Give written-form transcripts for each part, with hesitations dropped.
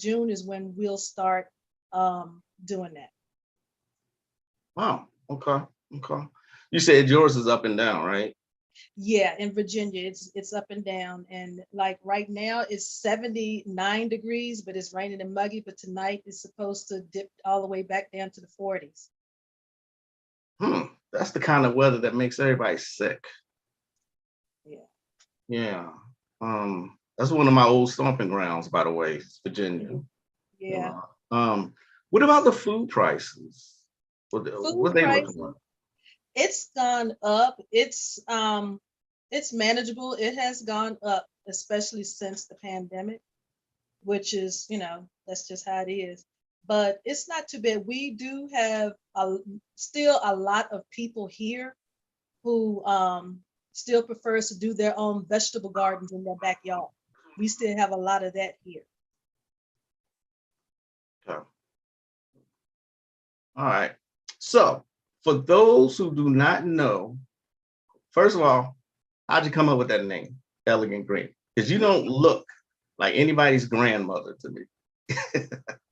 June is when we'll start doing that. Wow. Okay. Okay. You said yours is up and down, right? Yeah, in Virginia, it's up and down, and like right now it's 79 degrees, but it's raining and muggy. But tonight it's supposed to dip all the way back down to the 40s. Hmm. That's the kind of weather that makes everybody sick. Yeah. Yeah. That's one of my old stomping grounds, by the way, is Virginia. Mhm. Yeah. Yeah. What about the food prices? Food What they looking prices, like? it's gone up. It's manageable. It has gone up, especially since the pandemic, which is, that's just how it is. But it's not too bad. We do have still a lot of people here who still prefers to do their own vegetable gardens in their backyard. We still have a lot of that here. Okay. All right. So, for those who do not know, first of all, how'd you come up with that name, Elegant Green? Because you don't look like anybody's grandmother to me.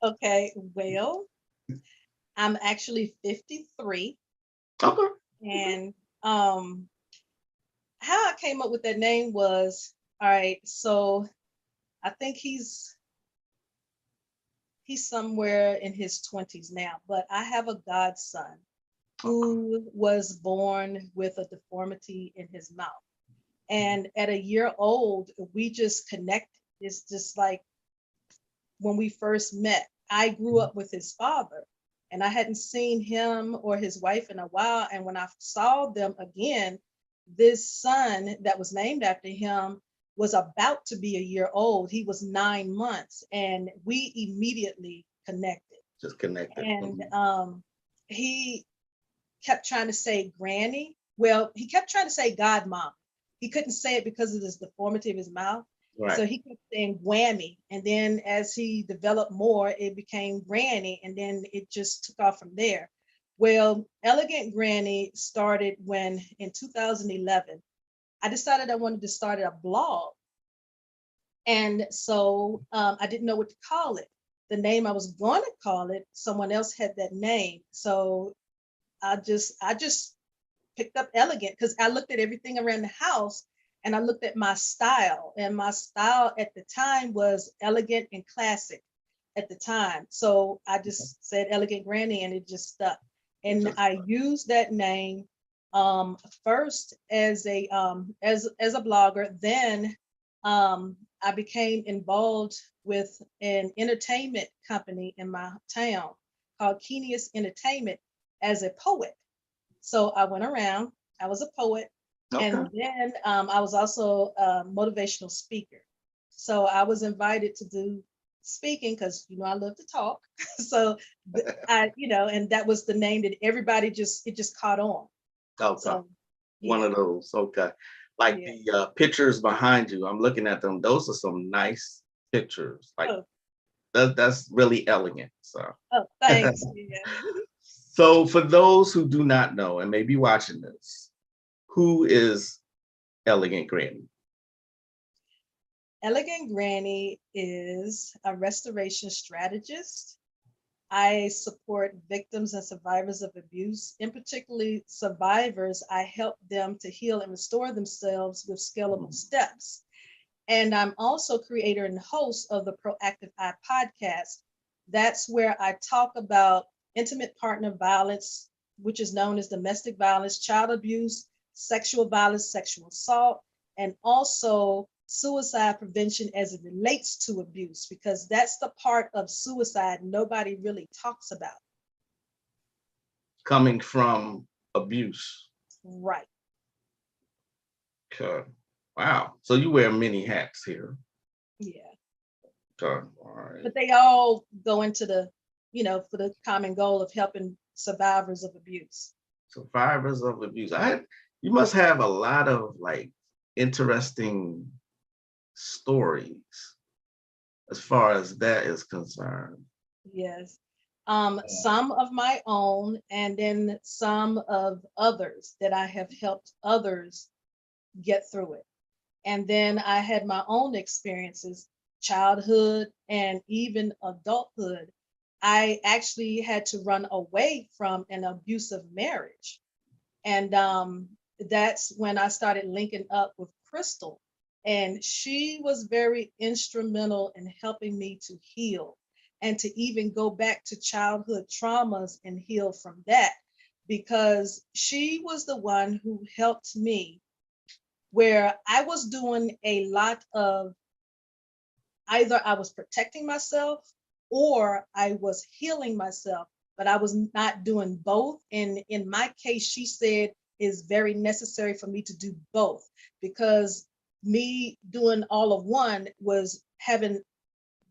Okay, well, I'm actually 53, Okay. Okay. and how I came up with that name was, all right, so I think he's somewhere in his 20s now, but I have a godson Okay. who was born with a deformity in his mouth. And at a year old, we just connected. It's just like when we first met, I grew up with his father and I hadn't seen him or his wife in a while. And when I saw them again, this son that was named after him was about to be a year old. He was 9 months and we immediately connected. Just connected. And Mhm. he kept trying to say granny. Well, he kept trying to say godmom. He couldn't say it because of this deformity of his mouth. Right. So he kept saying whammy. And then as he developed more, it became granny. And then it just took off from there. Well, Elegant Granny started when in 2011, I decided I wanted to start a blog. And so I didn't know what to call it. The name I was going to call it, someone else had that name. So I just picked up elegant because I looked at everything around the house and I looked at my style. And my style at the time was elegant and classic at the time. So I just said elegant granny and it just stuck. And Just I used that name first as a blogger. Then I became involved with an entertainment company in my town called Kenius Entertainment as a poet. So I went around, I was a poet, okay. and then I was also a motivational speaker. So I was invited to do speaking because, I love to talk. So and that was the name that everybody it just caught on. Okay. So One yeah, of those. Okay. Like yeah. the pictures behind you, I'm looking at them. Those are some nice pictures. Like Oh, that's really elegant. So, oh, thanks. Yeah. so for those who do not know and may be watching this, who is Elegant Granny? Elegant Granny is a restoration strategist. I support victims and survivors of abuse, and particularly survivors. I help them to heal and restore themselves with scalable Mhm. steps. And I'm also creator and host of the Proactive Eye podcast. That's where I talk about intimate partner violence, which is known as domestic violence, child abuse, sexual violence, sexual assault, and also suicide prevention as it relates to abuse, because that's the part of suicide nobody really talks about. Coming from abuse. Right. Okay. Wow. So you wear many hats here. Yeah. Okay. All right. But they all go into for the common goal of helping survivors of abuse. Survivors of abuse. You must have a lot of like interesting stories as far as that is concerned. Yes. Some of my own, and then some of others that I have helped others get through it. And then I had my own experiences. childhood, and even adulthood. I actually had to run away from an abusive marriage. And that's when I started linking up with Crystal. And she was very instrumental in helping me to heal and to even go back to childhood traumas and heal from that, because she was the one who helped me where I was doing a lot of, either I was protecting myself or I was healing myself, but I was not doing both. And in my case, she said is very necessary for me to do both, because me doing all of one was having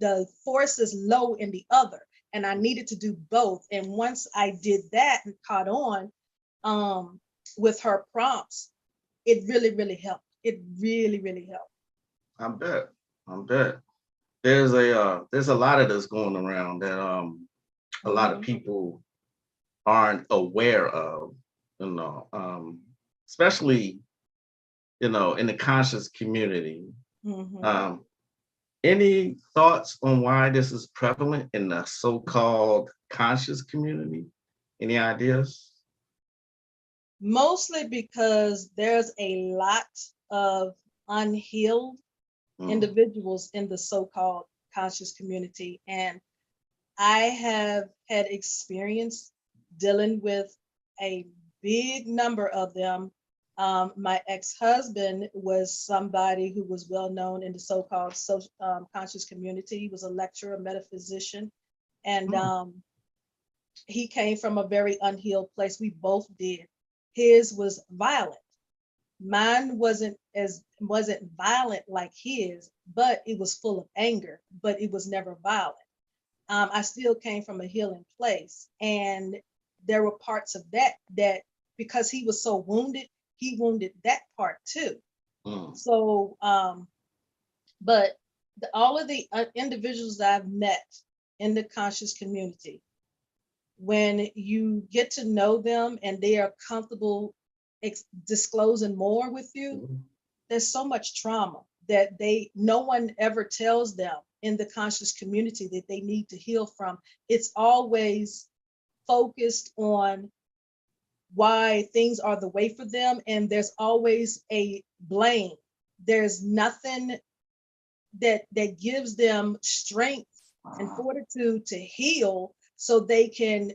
the forces low in the other. And I needed to do both. And once I did that and caught on with her prompts, it really, really helped. It really, really helped. I bet. I bet. There's a lot of this going around that a lot of Mhm. people aren't aware of, especially, in the conscious community. Mhm. Um, any thoughts on why this is prevalent in the so-called conscious community? Any ideas? Mostly because there's a lot of unhealed Mm, individuals in the so-called conscious community. And I have had experience dealing with a big number of them. My ex-husband was somebody who was well known in the so-called conscious community. He was a lecturer, metaphysician, and mm, he came from a very unhealed place. We both did. His was violent. Mine wasn't violent like his, but it was full of anger, but it was never violent. I still came from a healing place, and there were parts of that because he was so wounded, he wounded that part too. mm. So, but all of the individuals that I've met in the conscious community, when you get to know them and they are comfortable disclosing more with you, Mm. there's so much trauma that no one ever tells them in the conscious community that they need to heal from. It's always focused on why things are the way for them, and there's always a blame. There's nothing that gives them strength and fortitude to heal so they can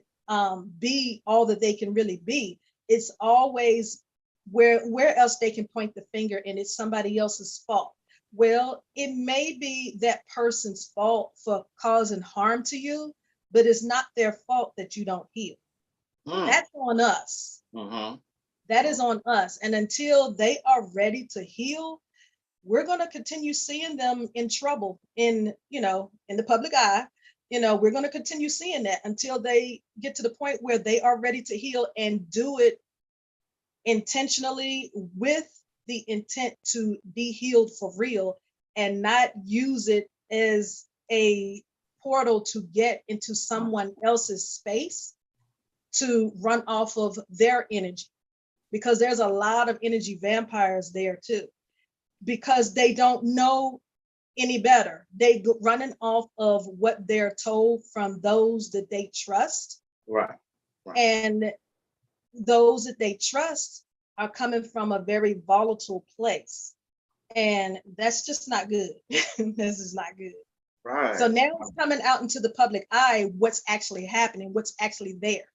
be all that they can really be. It's always where else they can point the finger, and it's somebody else's fault. Well, it may be that person's fault for causing harm to you, but it's not their fault that you don't heal. Mm, That's on us. mhm, That mm. is on us. And until they are ready to heal, we're going to continue seeing them in trouble in the public eye. We're going to continue seeing that until they get to the point where they are ready to heal and do it intentionally with the intent to be healed for real, and not use it as a portal to get into someone else's space to run off of their energy, because there's a lot of energy vampires there too, because they don't know any better. They go running off of what they're told from those that they trust, Right, right. and those that they trust are coming from a very volatile place, and that's just not good. This is not good. So Right. now it's coming out into the public eye what's actually happening, what's actually there.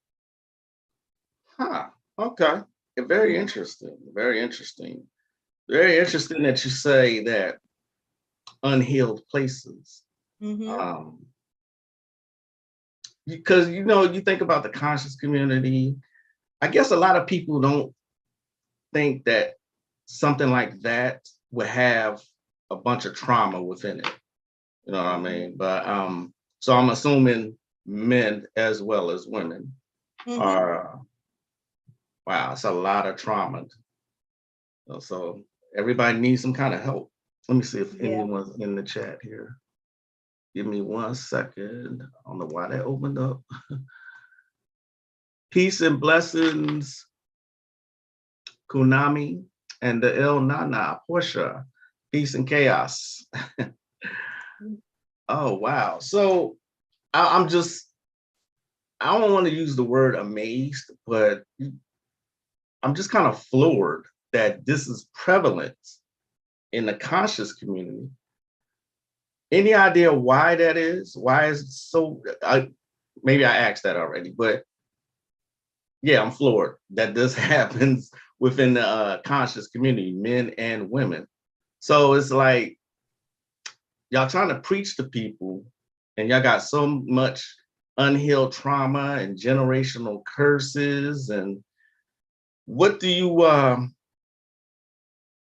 Huh. Okay. Very interesting. Very interesting. Very interesting that you say that unhealed places. Mm-hmm. Um, because you think about the conscious community. I guess a lot of people don't think that something like that would have a bunch of trauma within it. You know what I Mm-hmm. mean? But so I'm assuming men as well as women Mm-hmm. are wow, it's a lot of trauma. So everybody needs some kind of help. Let me see if Yeah. anyone's in the chat here. Give me 1 second. I don't know why that opened up. Peace and blessings, Kunami and the El Nana, Portia. Peace and chaos. Oh, wow. So I'm just, I don't want to use the word amazed, but I'm just kind of floored that this is prevalent in the conscious community. Any idea why that is? Why is it so? Maybe I asked that already, but yeah, I'm floored that this happens within the conscious community, men and women. So it's like y'all trying to preach to people, and y'all got so much unhealed trauma and generational curses. And what do you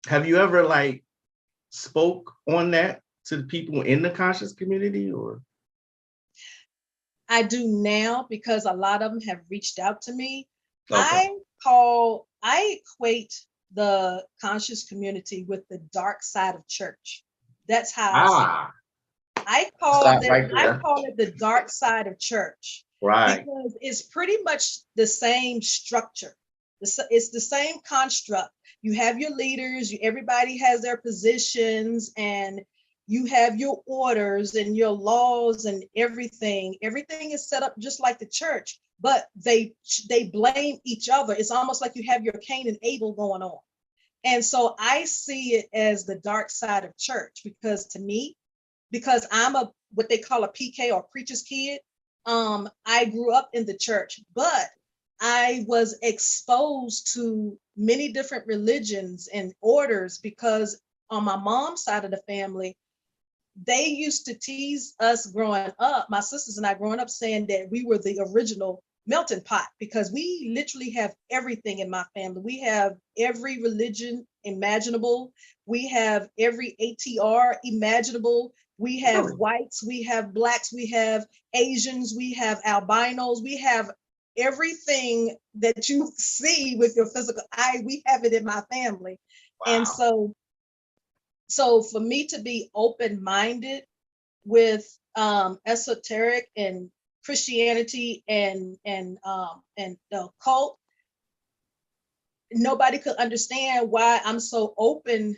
have you ever like spoke on that to the people in the conscious community, or? I do now because a lot of them have reached out to me. Okay. I equate the conscious community with the dark side of church. That's how I see it. Ah, stop right I there. call it the dark side of church Right. because it's pretty much the same structure. It's the same construct. You have your leaders, everybody has their positions, and you have your orders and your laws and everything. Everything is set up just like the church, but they blame each other. It's almost like you have your Cain and Abel going on. And so I see it as the dark side of church because to me, because I'm a what they call a PK or preacher's kid. I grew up in the church, but I was exposed to many different religions and orders because on my mom's side of the family, they used to tease us growing up, my sisters and I growing up, saying that we were the original melting pot because we literally have everything in my family. We have every religion imaginable. We have every ATR imaginable. We have Really? whites, we have blacks, we have Asians, we have albinos, we have everything that you see with your physical eye, we have it in my family. And Wow. so for me to be open-minded with esoteric and Christianity and the cult, nobody could understand why I'm so open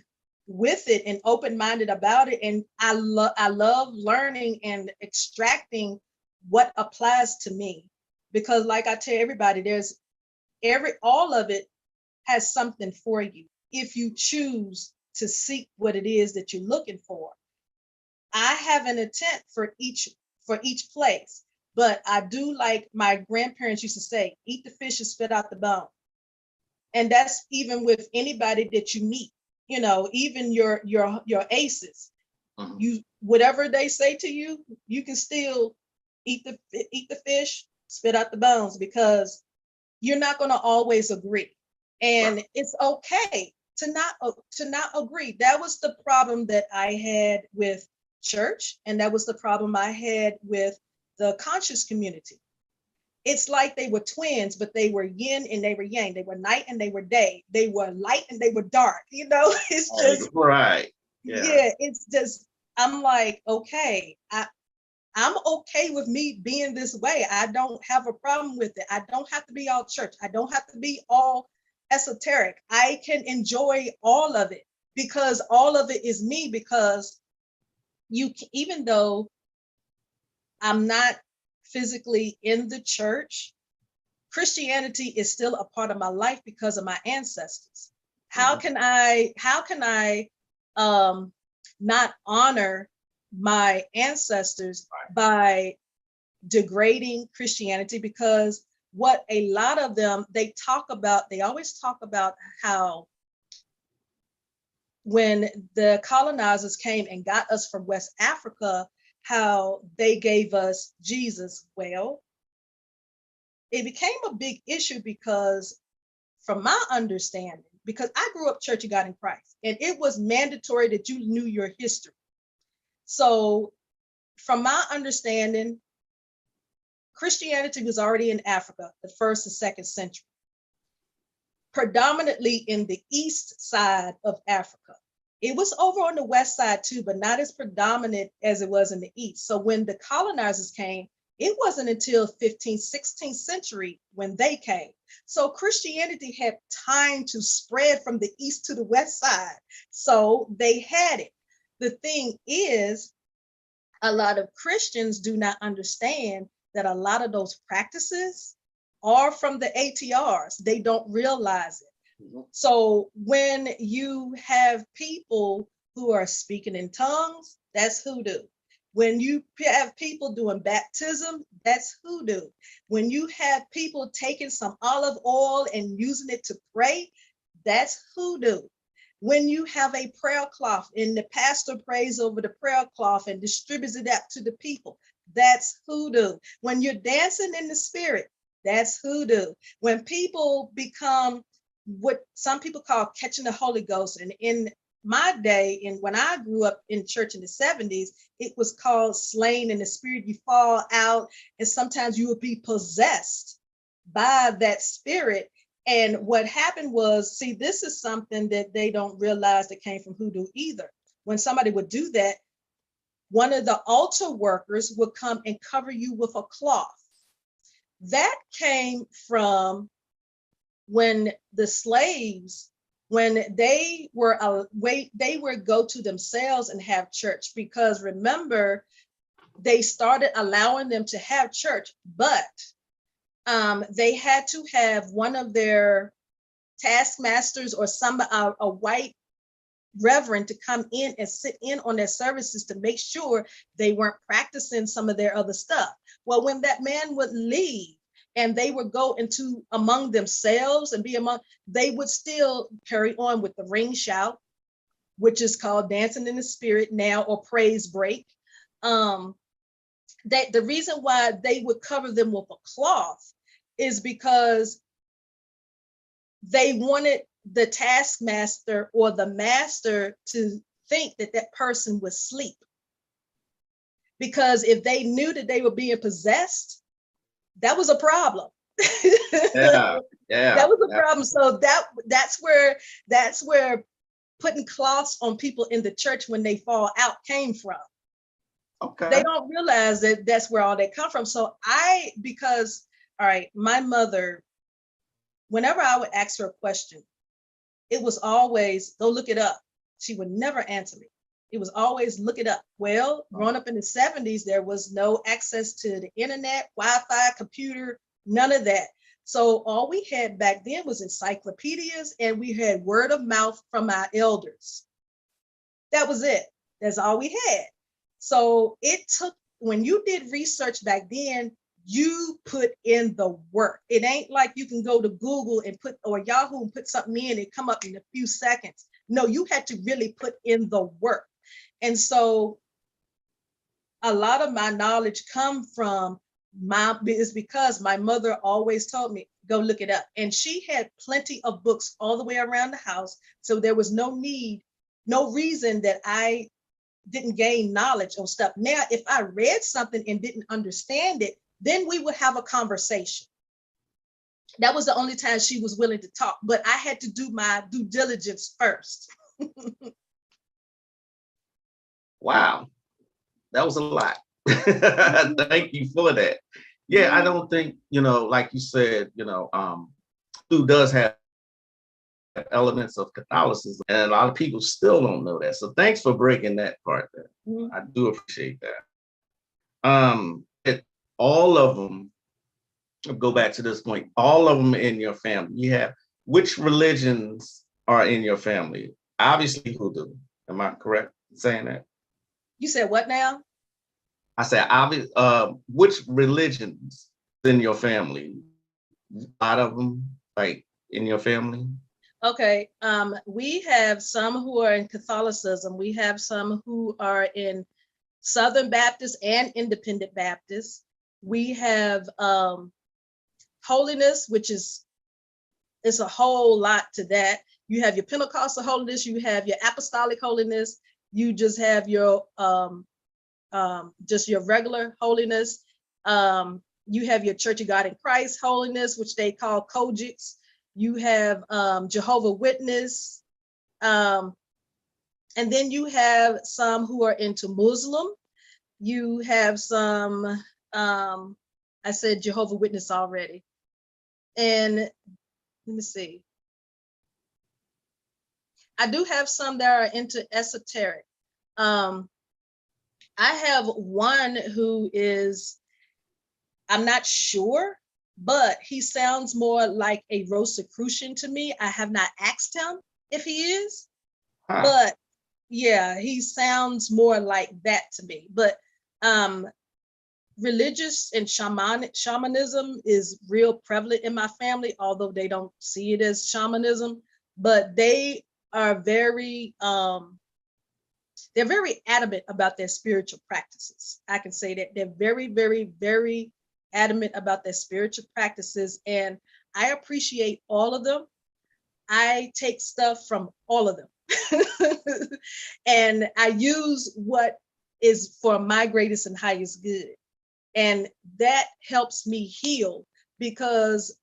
with it and open-minded about it. And I love learning and extracting what applies to me. Because like I tell everybody, there's all of it has something for you if you choose to seek what it is that you're looking for. I have an intent for each place, but I do like my grandparents used to say, eat the fish and spit out the bone. And that's even with anybody that you meet, even your aces. Mhm. You whatever they say to you, you can still eat the fish, spit out the bones because you're not going to always agree. Right. And it's okay to not agree. That was the problem that I had with church, and that was the problem I had with the conscious community. It's like they were twins, but they were yin and they were yang. They were night and they were day. They were light and they were dark. It's Right. just, Right. Yeah. yeah, it's just, I'm like, okay, I'm okay with me being this way. I don't have a problem with it. I don't have to be all church. I don't have to be all esoteric. I can enjoy all of it because all of it is me. Because even though I'm not physically in the church, Christianity is still a part of my life because of my ancestors. How Mhm. can I not honor my ancestors by degrading Christianity? Because what a lot of them they always talk about how when the colonizers came and got us from West Africa, how they gave us Jesus. Well, it became a big issue because from my understanding, because I grew up Church of God in Christ, and it was mandatory that you knew your history. So from my understanding, Christianity was already in Africa, the first and second century, predominantly in the east side of Africa. It was over on the west side too, but not as predominant as it was in the east. So when the colonizers came, it wasn't until 15th, 16th century when they came. So Christianity had time to spread from the east to the west side. So they had it. The thing is, A lot of Christians do not understand that a lot of those practices are from the ATRs. They don't realize it. Mhm. So when you have people who are speaking in tongues, that's hoodoo. When you have people doing baptism, that's hoodoo. When you have people taking some olive oil and using it to pray, that's hoodoo. When you have a prayer cloth and the pastor prays over the prayer cloth and distributes it out to the people, that's hoodoo. When you're dancing in the spirit, that's hoodoo. When people become what some people call catching the Holy Ghost, and in my day, and when I grew up in church in the 70s, it was called slain in the spirit. You fall out, and sometimes you would be possessed by that spirit. And what happened was, see, this is something that they don't realize that came from hoodoo either. When somebody would do that, one of the altar workers would come and cover you with a cloth. That came from when the slaves, when they were they would go to themselves and have church, because remember, they started allowing them to have church, but they had to have one of their taskmasters or some a white reverend to come in and sit in on their services to make sure they weren't practicing some of their other stuff. Well, when that man would leave and they would go into among themselves and be among, they would still carry on with the ring shout, which is called dancing in the spirit now, or praise break. That the reason why they would cover them with a cloth is because they wanted the taskmaster or the master to think that that person was asleep. Because if they knew that they were being possessed, that was a problem. Yeah, That yeah, was a yeah. problem. So that's where putting cloths on people in the church when they fall out came from. They Okay. don't realize that that's where all that come from. So because all right, my mother, whenever I would ask her a question, it was always go look it up. She would never answer me. It was always look it up. Well, Oh, growing up in the 70s, there was no access to the internet, Wi-Fi, computer, none of that. So all we had back then was encyclopedias, and we had word of mouth from our elders. That was it. That's all we had. So it took, when you did research back then, you put in the work. It ain't like you can go to Google and put, or Yahoo and put something in and come up in a few seconds. No, you had to really put in the work. And so a lot of my knowledge come from is because my mother always told me, go look it up. And she had plenty of books all the way around the house. So there was no need, no reason that I didn't gain knowledge on stuff. Now, if I read something and didn't understand it, then we would have a conversation. That was the only time she was willing to talk, but I had to do my due diligence first. wow, that was a lot. Thank you for that. Yeah, I don't think, like you said, who does have elements of Catholicism, and a lot of people still don't know that. So thanks for breaking that part there. Mhm. I do appreciate that. All of them, go back to this point, all of them in your family, you have, which religions are in your family? Obviously Hoodoo. Am I correct in saying that? You said what now? I said, obvious, which religions in your family? A lot of them, like in your family? Okay, we have some who are in Catholicism. We have some who are in Southern Baptist and Independent Baptist. We have holiness, which is it's a whole lot to that. You have your Pentecostal holiness, you have your apostolic holiness, you just have your just your regular holiness. You have your Church of God in Christ holiness, which they call Kojics. You have Jehovah Witness. And then you have some who are into Muslim. You have some, I said Jehovah Witness already. And let me see. I do have some that are into esoteric. I have one who is, I'm not sure, but he sounds more like a Rosicrucian to me. I have not asked him if he is, but yeah, he sounds more like that to me. But religious and shamanism is real prevalent in my family, although they don't see it as shamanism, but they are they're very adamant about their spiritual practices. I can say that they're very, very, very adamant about their spiritual practices, and I appreciate all of them. I take stuff from all of them. And I use what is for my greatest and highest good. And that helps me heal, because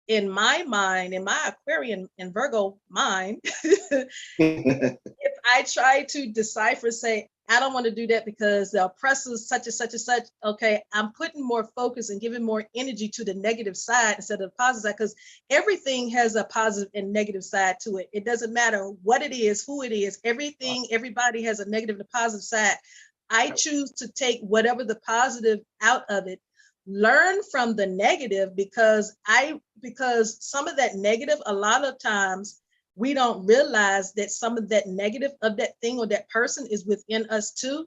in my mind, in my Aquarian and Virgo mind, if I try to decipher, say, I don't want to do that because the oppressor is such and such and such, okay, I'm putting more focus and giving more energy to the negative side instead of the positive side, because everything has a positive and negative side to it. It doesn't matter what it is, who it is, everybody has a negative and a positive side. I choose to take whatever the positive out of it, learn from the negative, because some of that negative, a lot of times we don't realize that some of that negative of that thing or that person is within us too.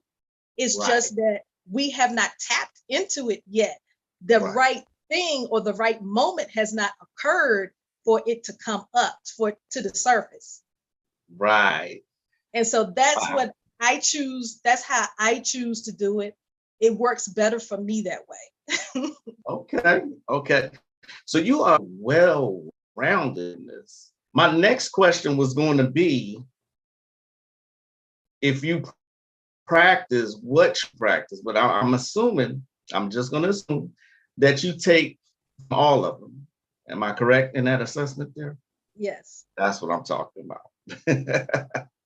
It's just that we have not tapped into it yet. The right thing or the right moment has not occurred for it to come up to the surface. Right. And so that's what I choose. That's how I choose to do it. It works better for me that way. Okay. So you are well-rounded in this. My next question was going to be, if you practice, what you practice, but I'm just going to assume that you take all of them. Am I correct in that assessment there? Yes. That's what I'm talking about.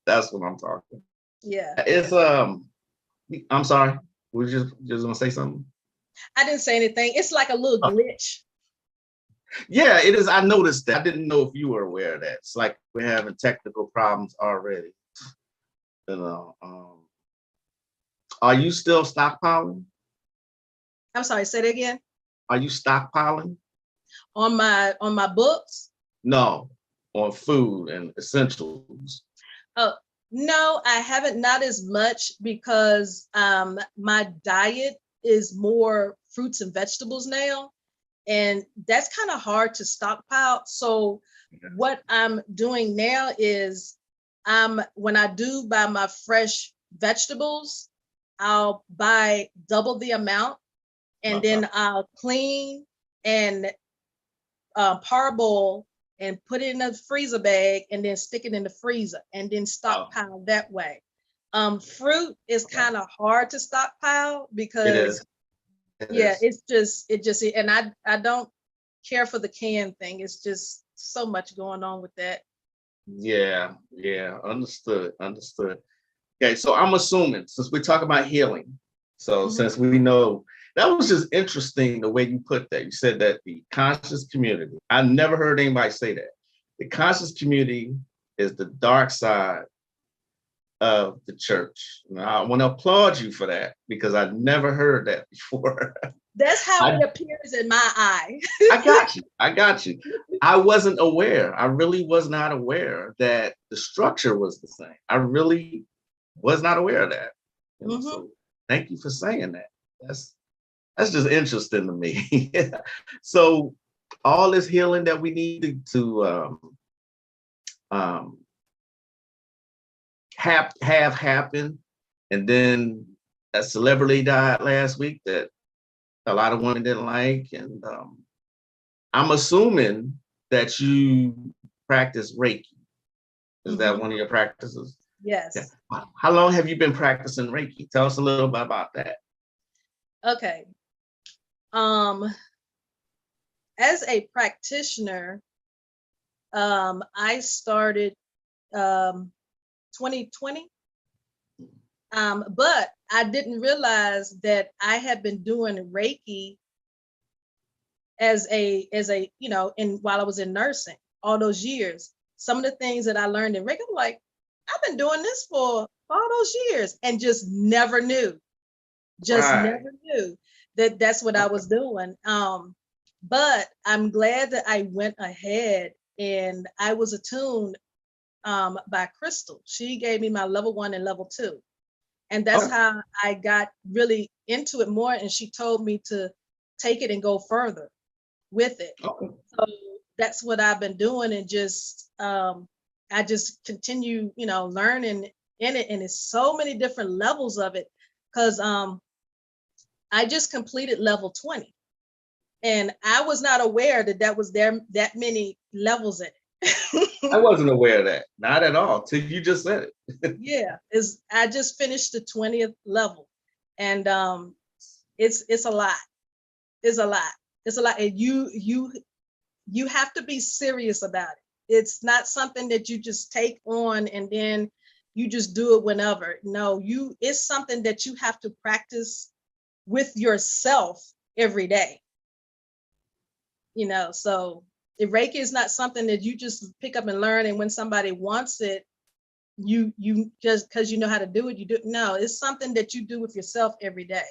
That's what I'm talking. Yeah. It's I'm sorry. We're just gonna say something. I didn't say anything. It's like a little glitch. Yeah, it is. I noticed that. I didn't know if you were aware of that. It's like we're having technical problems already. You know, are you still stockpiling? I'm sorry, say that again. Are you stockpiling? On my books? No, on food and essentials. Oh, no, I haven't, not as much, because my diet is more fruits and vegetables now. And that's kind of hard to stockpile. So what I'm doing now is when I do buy my fresh vegetables, I'll buy double the amount, and then I'll clean and parboil and put it in a freezer bag, and then stick it in the freezer, and then stockpile that way. Fruit is kind of hard to stockpile because it's just, and I don't care for the can thing. It's just so much going on with that. Yeah, understood. Okay, so I'm assuming, since we talk about healing, so since we know, that was just interesting the way you put that. You said that the conscious community, I never heard anybody say that. The conscious community is the dark side of the church. Now, I want to applaud you for that, because I've never heard that before. That's how it appears in my eye. I got you. I wasn't aware. I really was not aware that the structure was the same. I really was not aware of that. So thank you for saying that. That's just interesting to me. So all this healing that we need to have happen, and then a celebrity died last week that a lot of women didn't like, and I'm assuming that you practice Reiki. Is that one of your practices? Yes. Yeah. How long have you been practicing Reiki? Tell us a little bit about that. Okay. As a practitioner, I started 2020, but I didn't realize that I had been doing Reiki as a while I was in nursing all those years. Some of the things that I learned in Reiki, I'm like, I've been doing this for all those years and just never knew. Just Right. never knew that that's what I Okay. was doing. But I'm glad that I went ahead and I was attuned by Crystal. She gave me my level 1 and level 2. And that's Okay. how I got really into it more. And she told me to take it and go further with it. Okay. So that's what I've been doing, and just I just continue, learning in it, and it's so many different levels of it. Because I just completed level 20, and I was not aware that was there that many levels in I it. wasn't aware of that. Not at all. Till you just said it. Yeah, is I just finished the 20th level, and it's a lot. It's a lot. It's a lot, and you have to be serious about it. It's not something that you just take on and then you just do it whenever. No, it's something that you have to practice with yourself every day. So if Reiki is not something that you just pick up and learn, and when somebody wants it, you just because you know how to do it, you do. No, it's something that you do with yourself every day.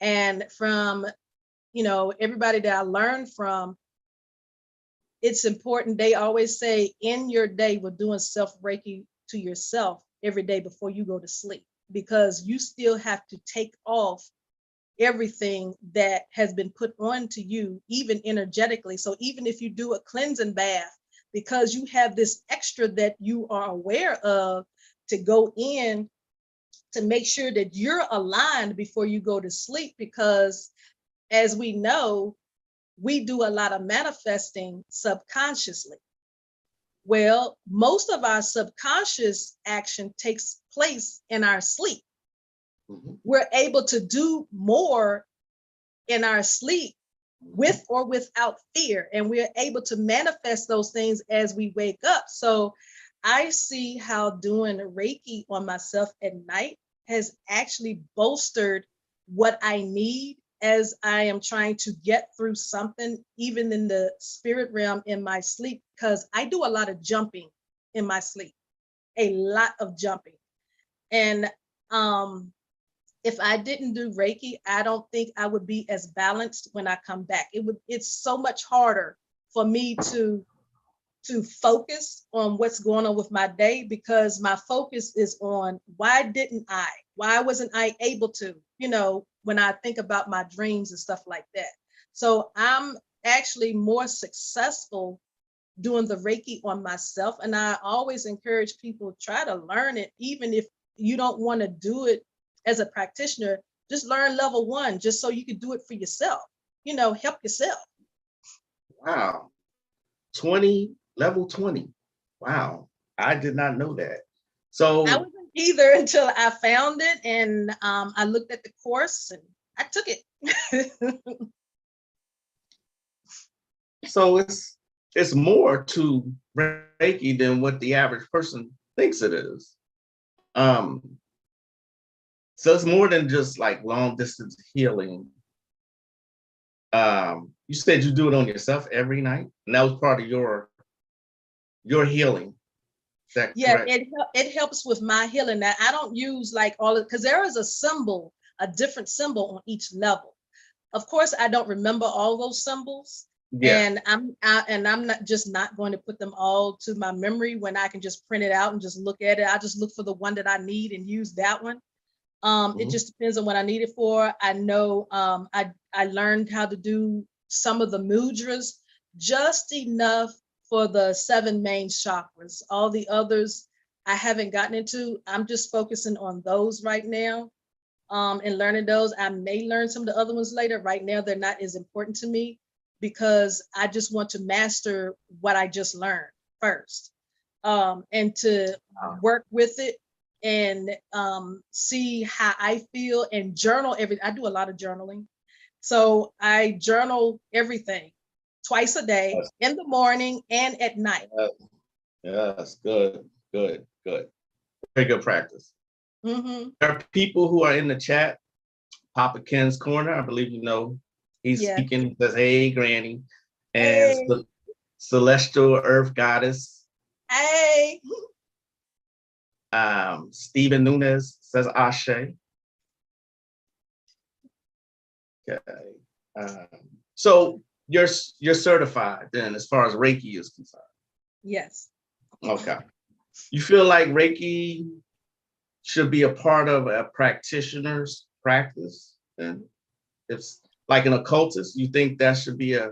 And from everybody that I learned from, it's important. They always say in your day, we're doing self Reiki to yourself every day before you go to sleep, because you still have to take off everything that has been put on to you, even energetically. So even if you do a cleansing bath, because you have this extra that you are aware of, to go in to make sure that you're aligned before you go to sleep, because as we know, we do a lot of manifesting subconsciously. Well, most of our subconscious action takes place in our sleep. Mhm. We're able to do more in our sleep with or without fear, and we're able to manifest those things as we wake up. So I see how doing Reiki on myself at night has actually bolstered what I need as I am trying to get through something, even in the spirit realm in my sleep, because I do a lot of jumping in my sleep, a lot of jumping. And if I didn't do Reiki, I don't think I would be as balanced when I come back. It's so much harder for me to focus on what's going on with my day, because my focus is on why wasn't I able to, when I think about my dreams and stuff like that. So I'm actually more successful doing the Reiki on myself. And I always encourage people to try to learn it, even if you don't want to do it as a practitioner. Just learn level 1, just so you can do it for yourself, help yourself. Wow. 20, level 20. Wow. I did not know that. I So, wasn't either until I found it, and I looked at the course and I took it. so it's more to Reiki than what the average person thinks it is. Um, so it's more than just like long distance healing. You said you do it on yourself every night, and that was part of your healing. Is that Yeah, correct? it helps with my healing. That I don't use like all of, because there is a different symbol on each level. Of course, I don't remember all those symbols, Yeah. and I'm not going to put them all to my memory when I can just print it out and just look at it. I just look for the one that I need and use that one. It Mhm. just depends on what I need it for. I know I learned how to do some of the mudras, just enough for the 7 main chakras. All the others I haven't gotten into. I'm just focusing on those right now, and learning those. I may learn some of the other ones later. Right now, they're not as important to me, because I just want to master what I just learned first, and to work with it, and see how I feel, and journal I do a lot of journaling. So I journal everything twice a day, Yes, in the morning and at night. yes, yes, good, good, good. Very good practice. Mm-hmm. There are people who are in the chat. Papa Ken's Corner, I believe you know. He's Yeah. speaking. He says, "Hey, Granny," and Hey, Celestial Earth Goddess. hey. Stephen Nunes says, "Ashe." Okay. Um, so you're certified then as far as Reiki is concerned. Yes. Okay. You feel like Reiki should be a part of a practitioner's practice? And if like an occultist, you think that should be a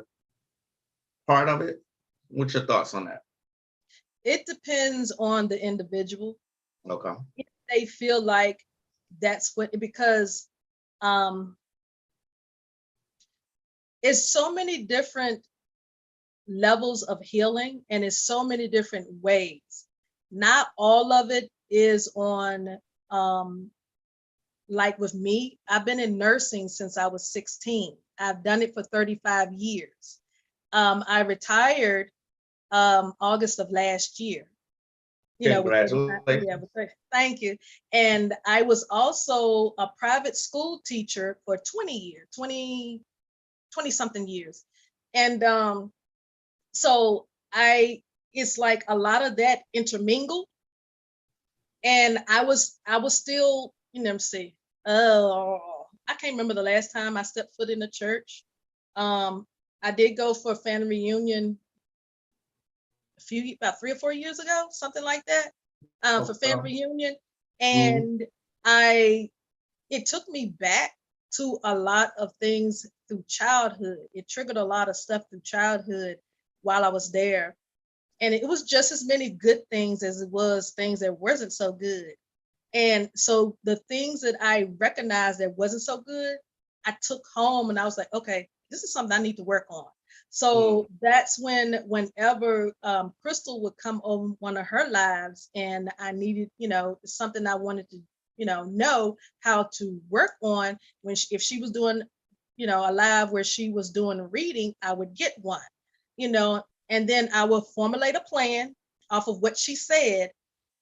part of it? What's your thoughts on that? It depends on the individual. Okay. If they feel like that's what, because um, it's so many different levels of healing and it's so many different ways. Not all of it is on, like with me, I've been in nursing since I was 16. I've done it for 35 years. I retired August of last year. You know, with 35, yeah, Congratulations. with 30, thank you. And I was also a private school teacher for 20 years, 20 something years. And so it's like a lot of that intermingled. And I was still, see, oh, I can't remember the last time I stepped foot in a church. I did go for a family reunion about 3 or 4 years ago, something like that, for family reunion. Mhm. And it took me back to a lot of things through childhood. It triggered a lot of stuff through childhood while I was there. And it was just as many good things as it was things that wasn't so good. And so the things that I recognized that wasn't so good, I took home and I was like, okay, this is something I need to work on. So that's whenever Crystal would come on one of her lives and I needed, something I wanted to, know how to work on if she was doing, a live where she was doing a reading, I would get one, and then I would formulate a plan off of what she said.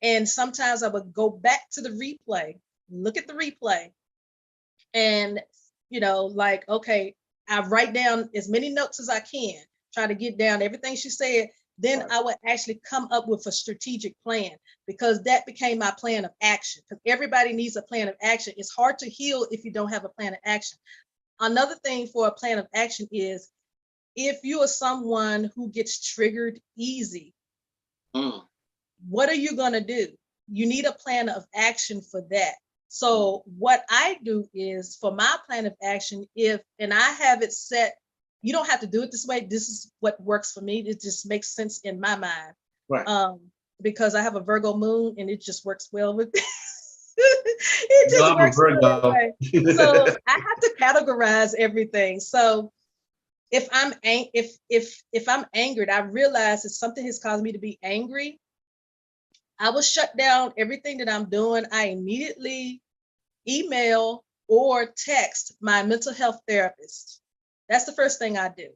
And sometimes I would go back to the replay, look at the replay, and, like, okay, I write down as many notes as I can, try to get down everything she said. Then I would actually come up with a strategic plan, because that became my plan of action. Because everybody needs a plan of action. It's hard to heal if you don't have a plan of action. Another thing for a plan of action is if you are someone who gets triggered easy, what are you going to do? You need a plan of action for that. So what I do is, for my plan of action, and I have it set, you don't have to do it this way. This is what works for me. It just makes sense in my mind. Right. Because I have a Virgo moon and it just works well with it No, just I'm a works well that Virgo. way. So I have to categorize everything. So if I'm angered, I realize that something has caused me to be angry, I will shut down everything that I'm doing. I immediately email or text my mental health therapist. That's the first thing I do.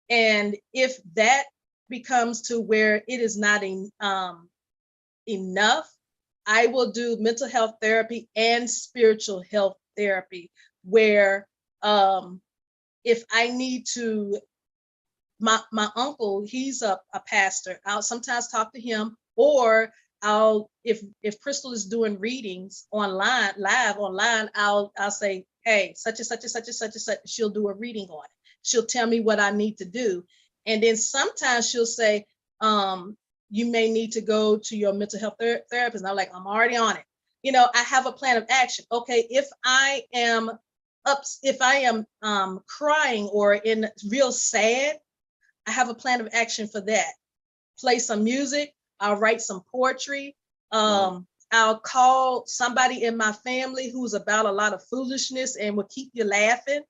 And if that becomes to where it is not enough, I will do mental health therapy and spiritual health therapy, where if I need to, my uncle, he's a pastor. I'll sometimes talk to him, or if Crystal is doing readings online, live online, I'll say, hey, such and such and such and such and such. She'll do a reading on it. She'll tell me what I need to do, and then sometimes she'll say, you may need to go to your mental health therapist. And I'm like, I'm already on it. I have a plan of action. Okay, if I am crying or in real sad, I have a plan of action for that. Play some music. I'll write some poetry. I'll call somebody in my family who's about a lot of foolishness and will keep you laughing.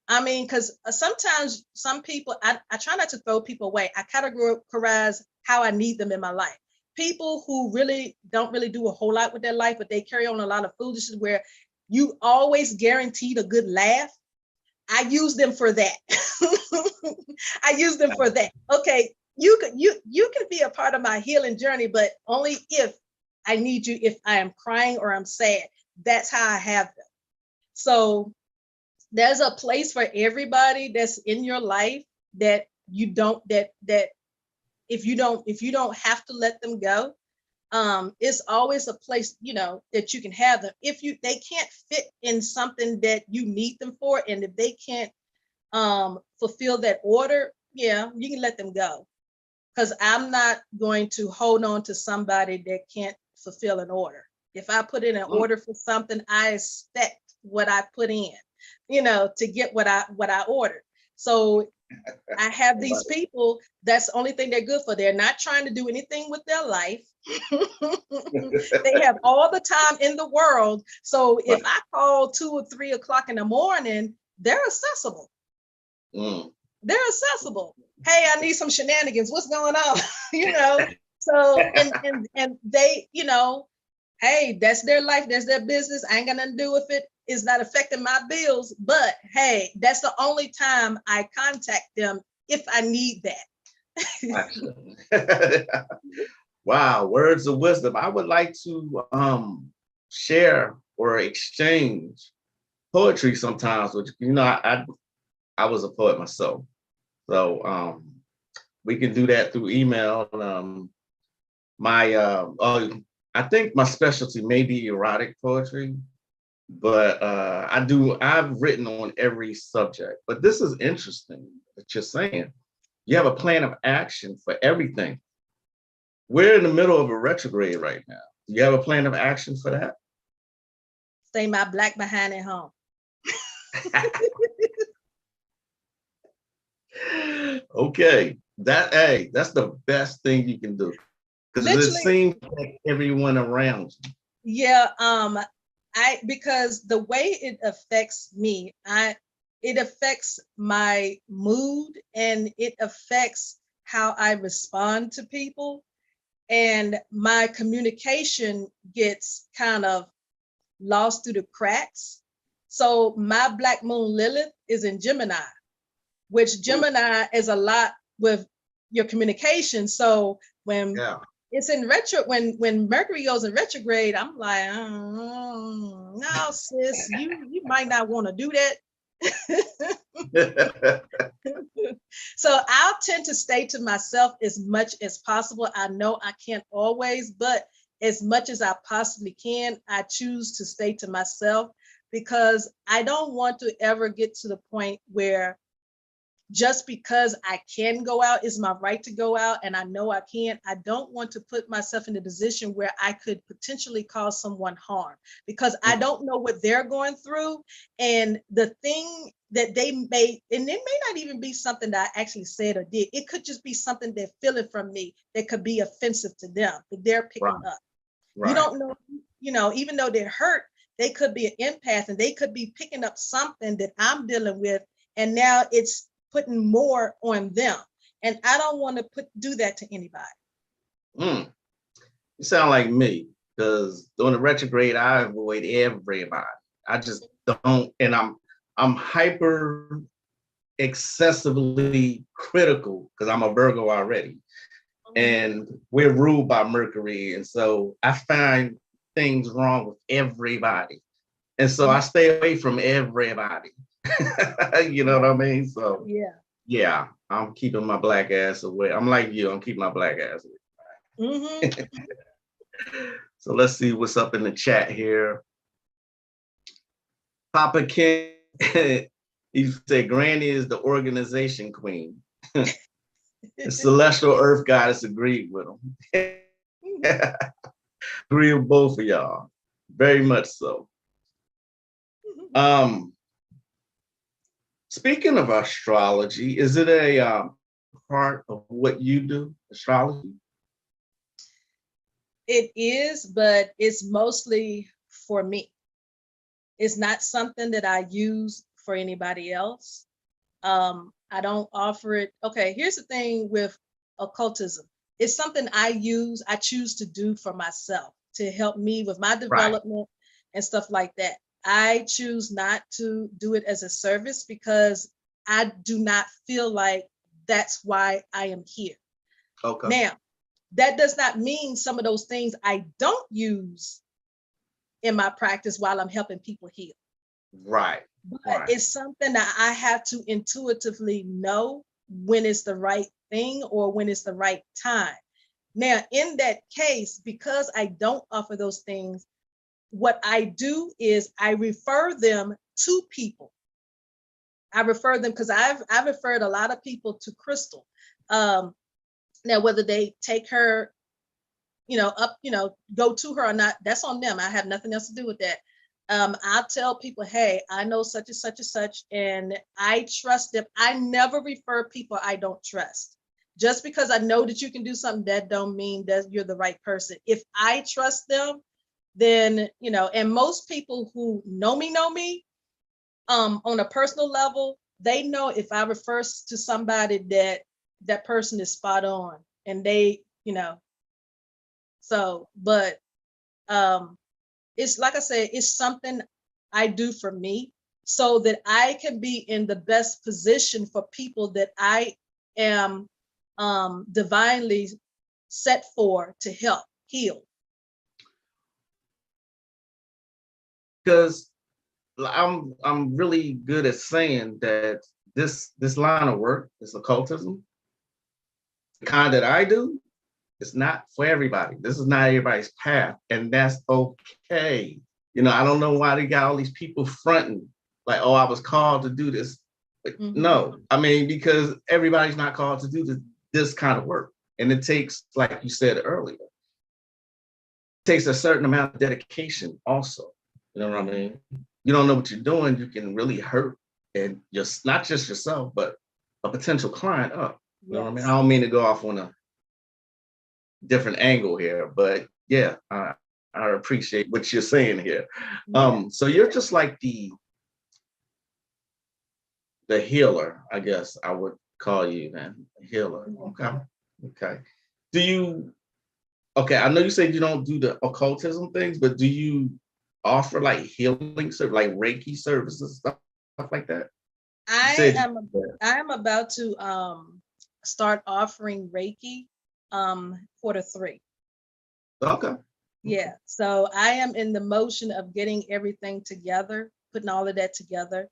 I mean, because sometimes some people, I try not to throw people away. I categorize how I need them in my life. People who really don't really do a whole lot with their life, but they carry on a lot of foolishness where you always guaranteed a good laugh. I use them for that. I use them for that. Okay, you can be a part of my healing journey, but only if I need you, if I am crying or I'm sad. That's how I have them. So there's a place for everybody that's in your life that you don't, that if you don't have to let them go. it's always a place, that you can have them. If they can't fit in something that you need them for, and if they can't fulfill that order, yeah, you can let them go. Because I'm not going to hold on to somebody that can't fulfill an order. If I put in an order for something, I expect what I put in, to get what I ordered. So I have these people, that's the only thing they're good for. They're not trying to do anything with their life. They have all the time in the world. So if I call 2 or 3 o'clock in the morning, they're accessible. They're accessible. Hey, I need some shenanigans. What's going on? So and they, hey, that's their life, that's their business. I ain't got nothing to do with it. It's not affecting my bills. But hey, that's the only time I contact them if I need that. Wow, words of wisdom. I would like to share or exchange poetry sometimes, which I was a poet myself. So we can do that through email. I think my specialty may be erotic poetry, but I've written on every subject. But this is interesting that you're saying you have a plan of action for everything. We're in the middle of a retrograde right now. Do you have a plan of action for that? Stay my Black behind at home. Okay, that's the best thing you can do, because it seems like everyone around you. Yeah, because the way it affects me, it affects my mood, and it affects how I respond to people, and my communication gets kind of lost through the cracks. So my Black moon Lilith is in Gemini, which Gemini is a lot with your communication. So when it's in retro, when Mercury goes in retrograde, I'm like, no, sis, you might not want to do that. So I'll tend to stay to myself as much as possible. I know I can't always, but as much as I possibly can, I choose to stay to myself, because I don't want to ever get to the point where just because I can go out, is my right to go out, and I know I can, I don't want to put myself in a position where I could potentially cause someone harm, because I don't know what they're going through. And the thing that they may, and it may not even be something that I actually said or did. It could just be something they're feeling from me that could be offensive to them, that they're picking up. Right. You don't know, even though they're hurt, they could be an empath, and they could be picking up something that I'm dealing with, and now it's putting more on them. And I don't want to do that to anybody. You sound like me, because during the retrograde, I avoid everybody. I just don't, and I'm hyper excessively critical, because I'm a Virgo already. And we're ruled by Mercury. And so I find things wrong with everybody. And so I stay away from everybody. You know what I mean? So yeah, I'm keeping my Black ass away. I'm like you, I'm keeping my Black ass away. So let's see what's up in the chat here. Papa Ken, he said Granny is the organization queen. The celestial earth goddess agreed with him. Agree with both of y'all. Very much so. Speaking of astrology, is it a part of what you do, astrology? It is, but it's mostly for me. It's not something that I use for anybody else. I don't offer it. Okay, here's the thing with occultism. It's something I choose to do for myself, to help me with my development and stuff like that. I choose not to do it as a service, because I do not feel like that's why I am here. Okay. Now, that does not mean some of those things I don't use in my practice while I'm helping people heal. Right. But it's something that I have to intuitively know when it's the right thing or when it's the right time. Now, in that case, because I don't offer those things, what I do is I refer them to people. I refer them because I've referred a lot of people to Crystal. Now, whether they take her, up, go to her or not, that's on them. I have nothing else to do with that. I tell people, hey, I know such and such and such, and I trust them. I never refer people I don't trust. Just because I know that you can do something, that don't mean that you're the right person. If I trust them, then, and most people who know me, on a personal level, they know if I refer to somebody that person is spot on, and they, so, but it's like I said, it's something I do for me so that I can be in the best position for people that I am divinely set for to help heal. Because I'm really good at saying that this line of work, this occultism, the kind that I do, it's not for everybody. This is not everybody's path, and that's okay. I don't know why they got all these people fronting like, oh, I was called to do this. But no, I mean, because everybody's not called to do this kind of work. And it takes, like you said earlier, it takes a certain amount of dedication also. You know what I mean? You don't know what you're doing, you can really hurt, and just not just yourself, but a potential client up. You know what I mean? I don't mean to go off on a different angle here, but yeah, I appreciate what you're saying here. So you're just like the healer, I guess I would call you then, healer. Okay. I know you said you don't do the occultism things, but do you offer like healing service, like Reiki services, stuff like that? I am about to start offering Reiki Q3. Okay. Yeah. So I am in the motion of getting everything together, putting all of that together.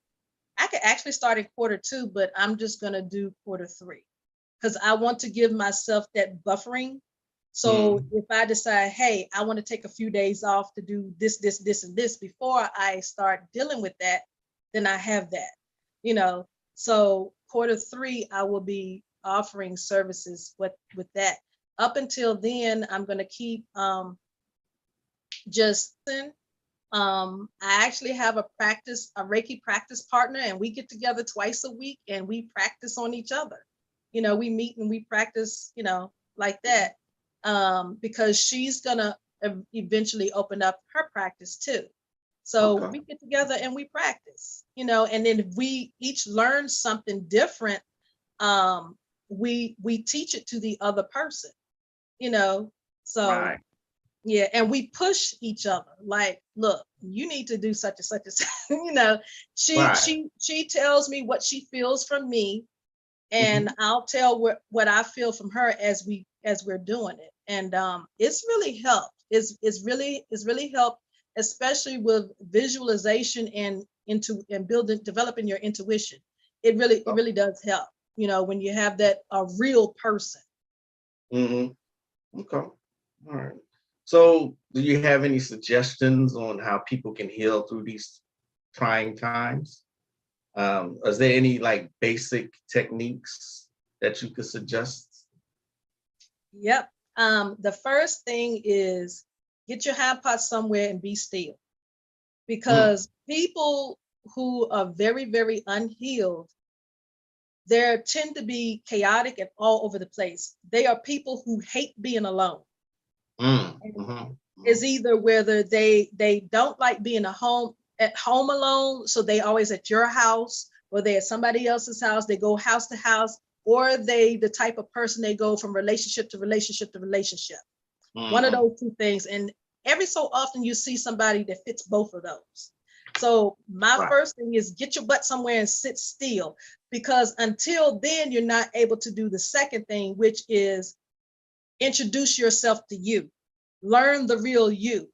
I could actually start in Q2, but I'm just gonna do Q3 because I want to give myself that buffering. So if I decide, hey, I want to take a few days off to do this, and this before I start dealing with that, then I have that, So Q3, I will be offering services with that. Up until then, I'm going to keep I actually have a Reiki practice partner, and we get together twice a week and we practice on each other. We meet and we practice, like that. Because she's gonna eventually open up her practice too. So we get together and we practice, and then if we each learn something different, we teach it to the other person, so right. Yeah, and we push each other. Like, look, you need to do such and such and she tells me what she feels from me, and I'll tell what I feel from her as we're doing it. And it's really helped. It's really helped, especially with visualization and developing your intuition. It really does help, when you have that a real person. Okay. All right. So do you have any suggestions on how people can heal through these trying times? Is there any like basic techniques that you could suggest? Yep. The first thing is get your hand pot somewhere and be still, because people who are very, very unhealed, they tend to be chaotic and all over the place. They are people who hate being alone. It's either whether they don't like being at home alone, so they always at your house, or they at somebody else's house. They go house to house, or they the type of person they go from relationship to relationship to relationship. One of those two things. And every so often you see somebody that fits both of those. So my first thing is get your butt somewhere and sit still, because until then you're not able to do the second thing, which is introduce yourself to you. Learn the real you,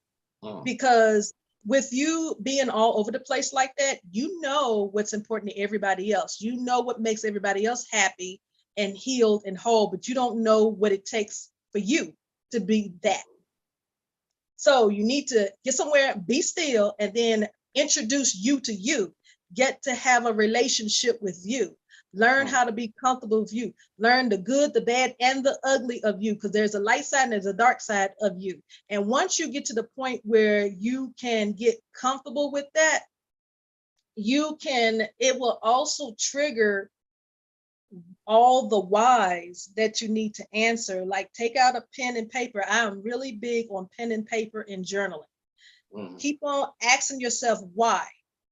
because with you being all over the place like that, you know what's important to everybody else. You know what makes everybody else happy and healed and whole, but you don't know what it takes for you to be that. So you need to get somewhere, be still, and then introduce you to you. Get to have a relationship with you. Learn how to be comfortable with you. Learn the good, the bad, and the ugly of you, because there's a light side and there's a dark side of you. And once you get to the point where you can get comfortable with that, it will also trigger all the whys that you need to answer. Like, take out a pen and paper. I am really big on pen and paper and journaling. Keep on asking yourself why.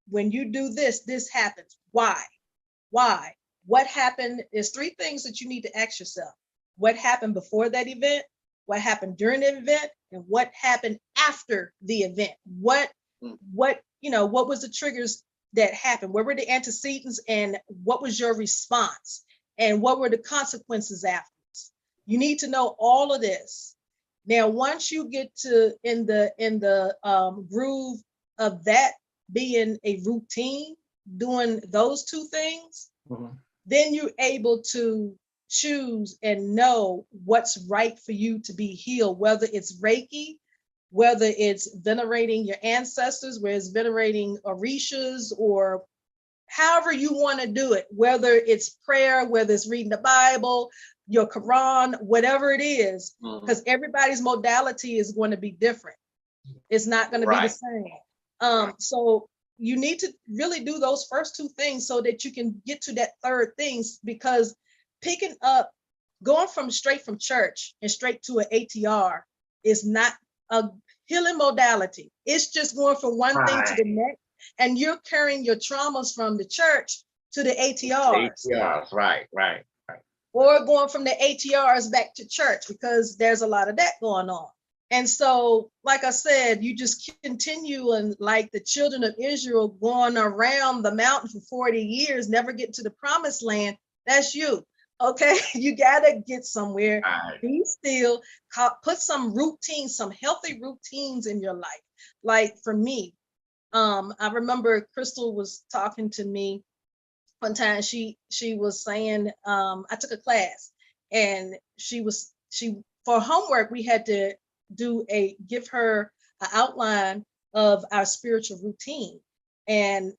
When you do this, this happens. Why? Why? What happened? There's three things that you need to ask yourself. What happened before that event? What happened during the event? And what happened after the event? What was the triggers that happened? What were the antecedents, and what was your response? And what were the consequences afterwards? You need to know all of this. Now, once you get to in the groove of that being a routine, doing those two things, then you're able to choose and know what's right for you to be healed, whether it's Reiki, whether it's venerating your ancestors, whether it's venerating Orishas, or however you want to do it, whether it's prayer, whether it's reading the Bible, your Quran, whatever it is, because everybody's modality is going to be different. It's not going to be the same. So you need to really do those first two things so that you can get to that third thing, because going straight from church and straight to an ATR is not a healing modality. It's just going from one thing to the next, and you're carrying your traumas from the church to the ATRs. ATRs, right. Or going from the ATRs back to church, because there's a lot of that going on. And so, like I said, you just continue, and like the children of Israel going around the mountain for 40 years, never get to the promised land. That's you. Okay, you gotta get somewhere, be still, put some routines, some healthy routines in your life. Like for me, I remember Crystal was talking to me one time. She was saying, I took a class, and she for homework, we had to give her an outline of our spiritual routine. And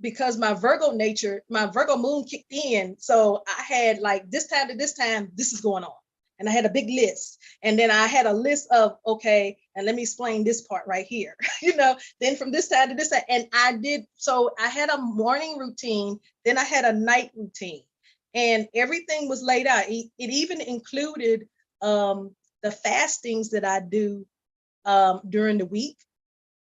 because my Virgo moon kicked in, so I had like this time to this time, this is going on. And I had a big list. And then I had a list of, okay, and let me explain this part right here. Then from this time to this time, and so I had a morning routine, then I had a night routine, and everything was laid out. It even included the fastings that I do during the week.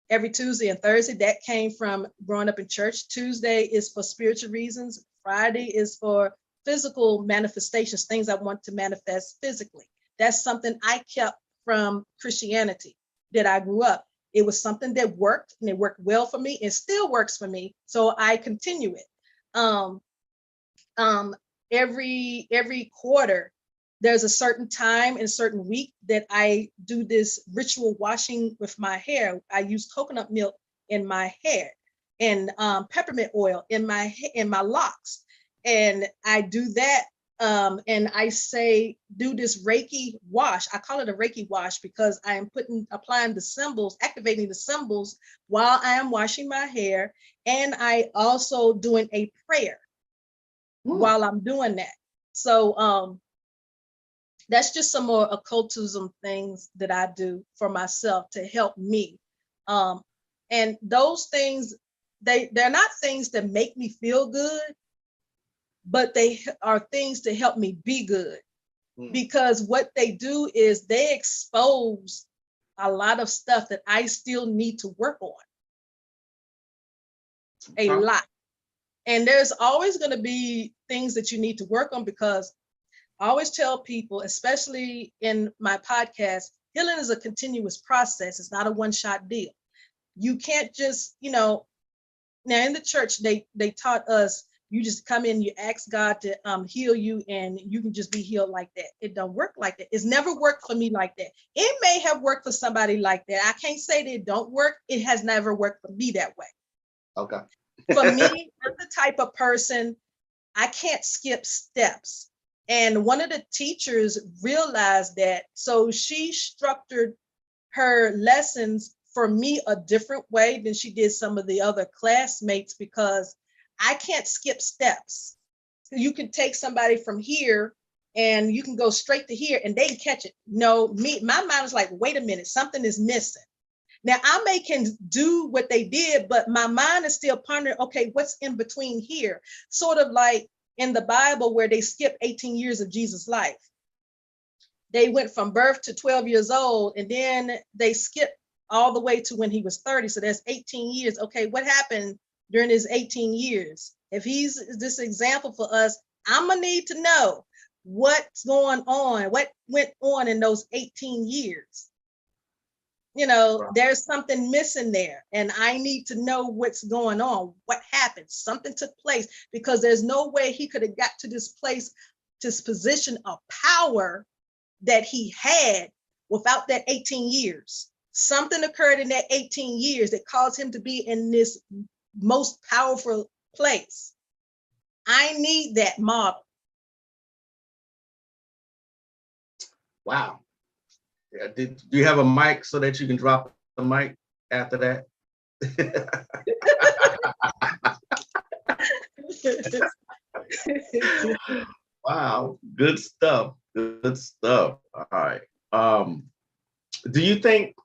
Every Tuesday and Thursday. That came from growing up in church. Tuesday is for spiritual reasons. Friday is for physical manifestations, things I want to manifest physically. That's something I kept from Christianity that I grew up. It was something that worked, and it worked well for me. It still works for me, so I continue it. Every quarter, there's a certain time and a certain week that I do this ritual washing with my hair. I use coconut milk in my hair and peppermint oil in my locks. And I do that. And I say, do this Reiki wash. I call it a Reiki wash because I am applying the symbols, activating the symbols while I am washing my hair. And I also doing a prayer while I'm doing that. So, that's just some more occultism things that I do for myself to help me. And those things, they're not things that make me feel good, but they are things to help me be good. Because what they do is they expose a lot of stuff that I still need to work on. A lot. And there's always going to be things that you need to work on, because I always tell people, especially in my podcast, healing is a continuous process. It's not a one-shot deal. You can't just, now in the church, they taught us, you just come in, you ask God to heal you, and you can just be healed like that. It don't work like that. It's never worked for me like that. It may have worked for somebody like that. I can't say that it don't work. It has never worked for me that way. Okay. For me, I'm the type of person, I can't skip steps. And one of the teachers realized that. So she structured her lessons for me a different way than she did some of the other classmates, because I can't skip steps. You can take somebody from here and you can go straight to here and they can catch it. No, my mind is like, wait a minute, something is missing. Now I may can do what they did, but my mind is still pondering, okay, what's in between here? Sort of like in the Bible where they skipped 18 years of Jesus' life. They went from birth to 12 years old, and then they skipped all the way to when he was 30. So that's 18 years. Okay, what happened during his 18 years? If he's this example for us, I'm gonna need to know what's going on, what went on in those 18 years. There's something missing there, and I need to know what's going on, what happened. Something took place, because there's no way he could have got to this place, this position of power that he had without that 18 years. Something occurred in that 18 years that caused him to be in this most powerful place. I need that model. Wow. Yeah, do you have a mic so that you can drop the mic after that? Wow, good stuff. Good stuff. All right. Do you think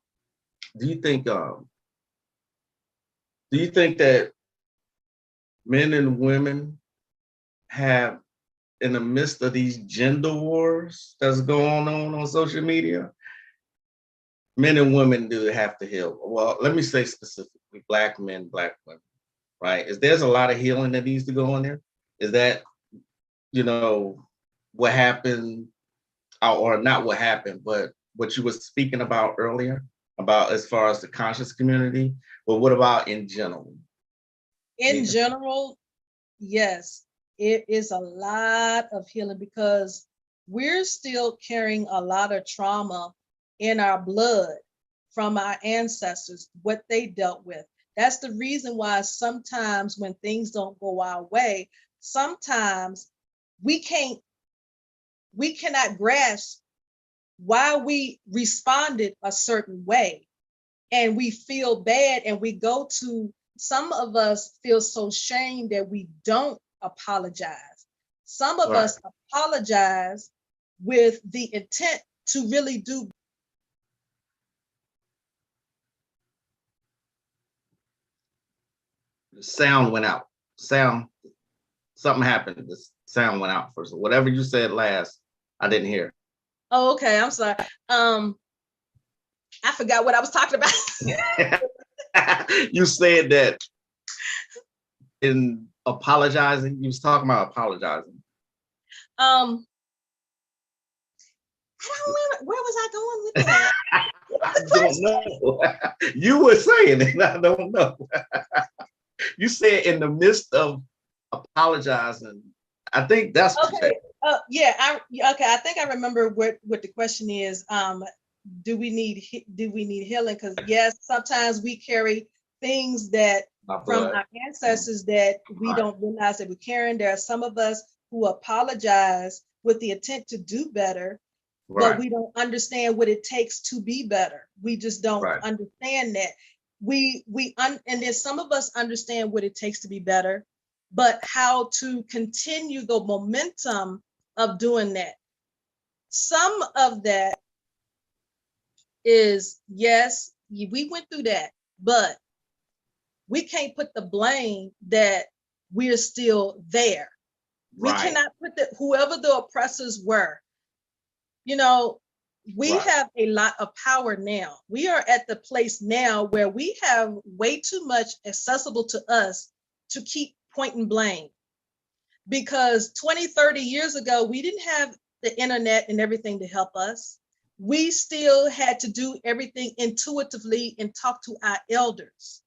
that men and women have, in the midst of these gender wars that's going on social media, men and women do have to heal? Well, let me say specifically, Black men, Black women, right? There's a lot of healing that needs to go on there? Is that, what happened, or not what happened, but what you were speaking about earlier, about as far as the conscious community? But what about in general? In general, yes, it is a lot of healing, because we're still carrying a lot of trauma in our blood from our ancestors, what they dealt with. That's the reason why sometimes when things don't go our way, sometimes we cannot grasp why we responded a certain way, and we feel bad, and some of us feel so shamed that we don't apologize. Some of us apologize with the intent to really do. The sound went out. Something happened. The sound went out first. Whatever you said last, I didn't hear. Oh, okay. I'm sorry. I forgot what I was talking about. You said that in apologizing, you was talking about apologizing. I don't remember. Where was I going with that? I don't know. You were saying it. I don't know. You said in the midst of apologizing. I think that's okay. Yeah. I think I remember what the question is. Do we need healing? Because yes, sometimes we carry things that from our ancestors that we don't realize that we're carrying. There are some of us who apologize with the intent to do better, but we don't understand what it takes to be better. We just don't understand that. And then some of us understand what it takes to be better, but how to continue the momentum of doing that. Some of that is, yes, we went through that, but we can't put the blame that we're still there. We cannot put whoever the oppressors were. We have a lot of power now. We are at the place now where we have way too much accessible to us to keep pointing blame. Because 20, 30 years ago, we didn't have the internet and everything to help us. We still had to do everything intuitively and talk to our elders.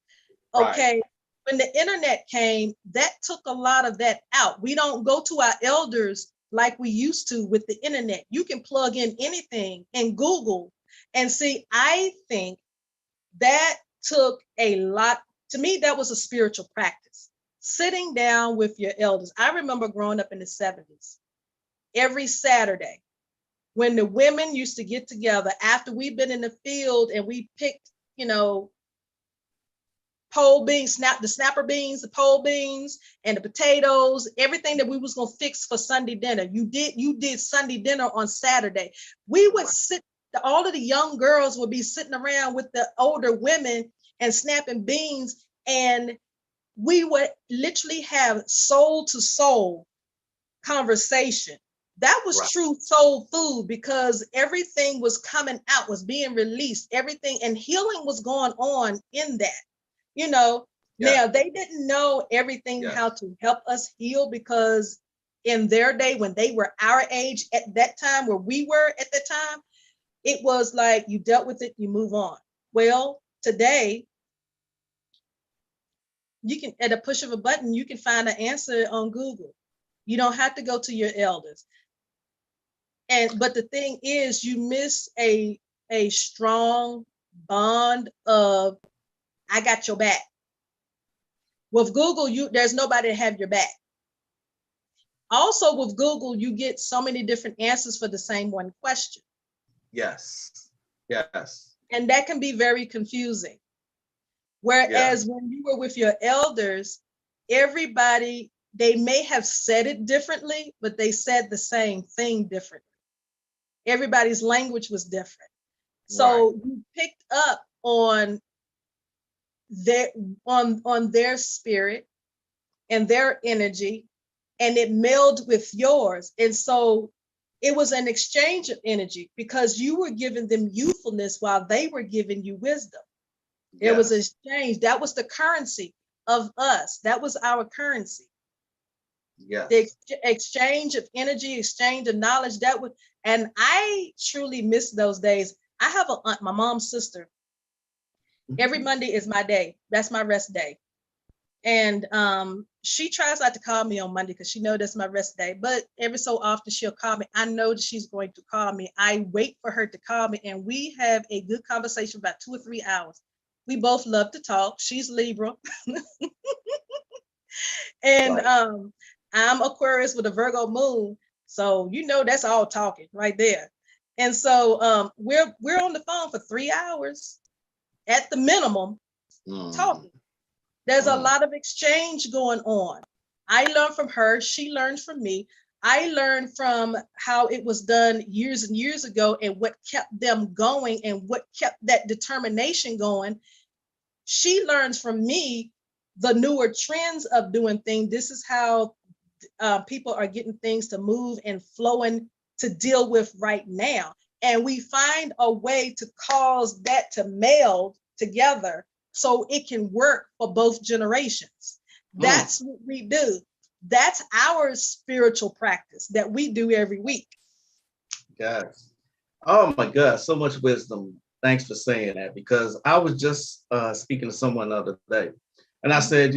Okay. When the internet came, that took a lot of that out. We don't go to our elders like we used to with the internet. You can plug in anything and Google and see. I think that took a lot. To me, that was a spiritual practice. Sitting down with your elders. I remember growing up in the 70s. every Saturday when the women used to get together after we've been in the field and we picked, pole beans, the snapper beans, the pole beans, and the potatoes, everything that we was gonna fix for Sunday dinner. You did Sunday dinner on Saturday. We would sit, all of the young girls would be sitting around with the older women and snapping beans, and we would literally have soul to soul conversation. That was Right. true soul food, because everything was coming out, was being released, everything, and healing was going on in that. Now they didn't know everything how to help us heal, because in their day, when they were our age at that time, where we were at that time, it was like you dealt with it, you move on. Well, today, you can, at a push of a button, you can find an answer on Google. You don't have to go to your elders. But the thing is, you miss a strong bond of, I got your back. With Google, there's nobody to have your back. Also with Google, you get so many different answers for the same one question. Yes. And that can be very confusing. Whereas when you were with your elders, everybody, they may have said it differently, but they said the same thing differently. Everybody's language was different. So you picked up on their spirit and their energy, and it melded with yours. And so it was an exchange of energy, because you were giving them youthfulness while they were giving you wisdom. It was an exchange. That was the currency of us. That was our currency. The exchange of energy, exchange of knowledge. And I truly miss those days. I have an aunt, my mom's sister. Every Monday is my day. That's my rest day. And she tries not to call me on Monday because she knows that's my rest day. But every so often she'll call me. I know that she's going to call me. I wait for her to call me, and we have a good conversation about 2 or 3 hours. We both love to talk. She's Libra. And I'm Aquarius with a Virgo moon. So that's all talking right there. And so we're on the phone for 3 hours at the minimum, talking. There's a lot of exchange going on. I learned from her. She learned from me. I learned from how it was done years and years ago, and what kept them going and what kept that determination going. She learns from me the newer trends of doing things. This is how people are getting things to move and flowing to deal with right now. And we find a way to cause that to meld together so it can work for both generations. That's what we do. That's our spiritual practice that we do every week. Yes. Oh my God, so much wisdom. Thanks for saying that, because I was just speaking to someone the other day, and I said,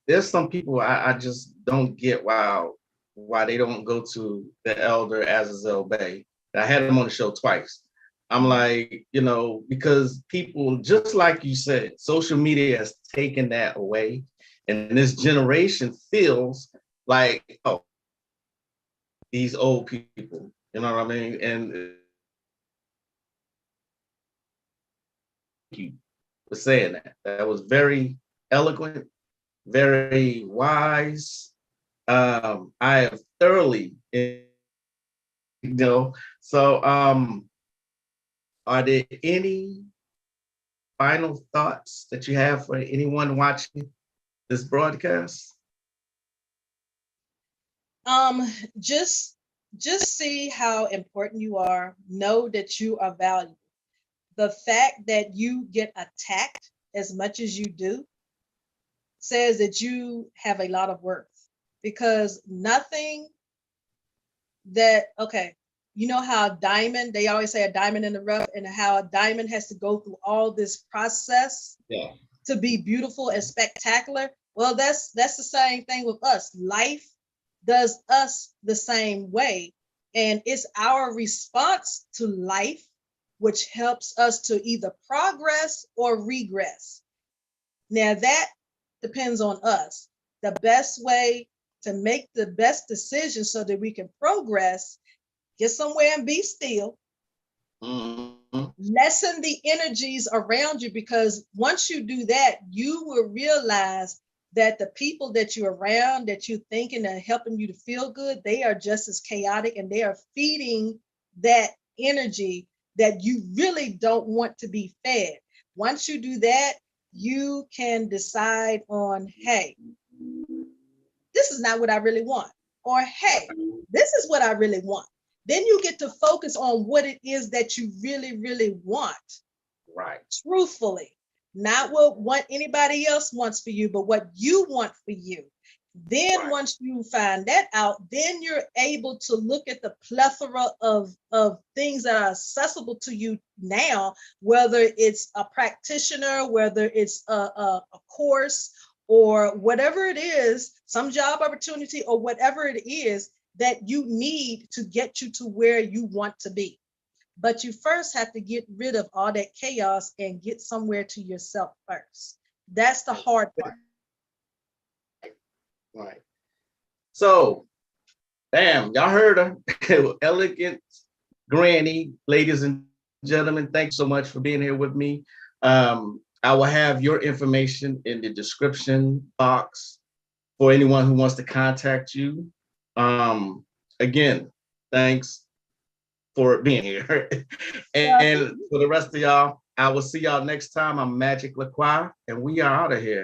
there's some people I just don't get why they don't go to the elder Azazel Bay. I had him on the show twice. I'm like, because people, just like you said, social media has taken that away. And this generation feels like, oh, these old people, you know what I mean? And thank you for saying that. That was very eloquent, very wise. I have thoroughly, so are there any final thoughts that you have for anyone watching this broadcast? Just see how important you are. Know that you are valuable. The fact that you get attacked as much as you do says that you have a lot of worth, because nothing how a diamond, they always say a diamond in the rough, and how a diamond has to go through all this process to be beautiful and spectacular. Well, that's the same thing with us. Life does us the same way. And it's our response to life which helps us to either progress or regress. Now that depends on us. The best way to make the best decision so that we can progress, get somewhere and be still, lessen the energies around you, because once you do that, you will realize that the people that you're around, that you're thinking and helping you to feel good, they are just as chaotic, and they are feeding that energy that you really don't want to be fed. Once you do that, you can decide on, hey, this is not what I really want, or hey, this is what I really want. Then you get to focus on what it is that you really, really want. Right. Truthfully, not what anybody else wants for you, but what you want for you. Then Right. once you find that out, then you're able to look at the plethora of things that are accessible to you now, whether it's a practitioner, whether it's a course, or whatever it is, some job opportunity, or whatever it is that you need to get you to where you want to be. But you first have to get rid of all that chaos and get somewhere to yourself first. That's the hard part. Right. So, bam, y'all heard her. Elegant Granny, ladies and gentlemen, thanks so much for being here with me. I will have your information in the description box for anyone who wants to contact you. Again, thanks for being here. And for the rest of y'all, I will see y'all next time. I'm Magick LaCroix, and we are out of here.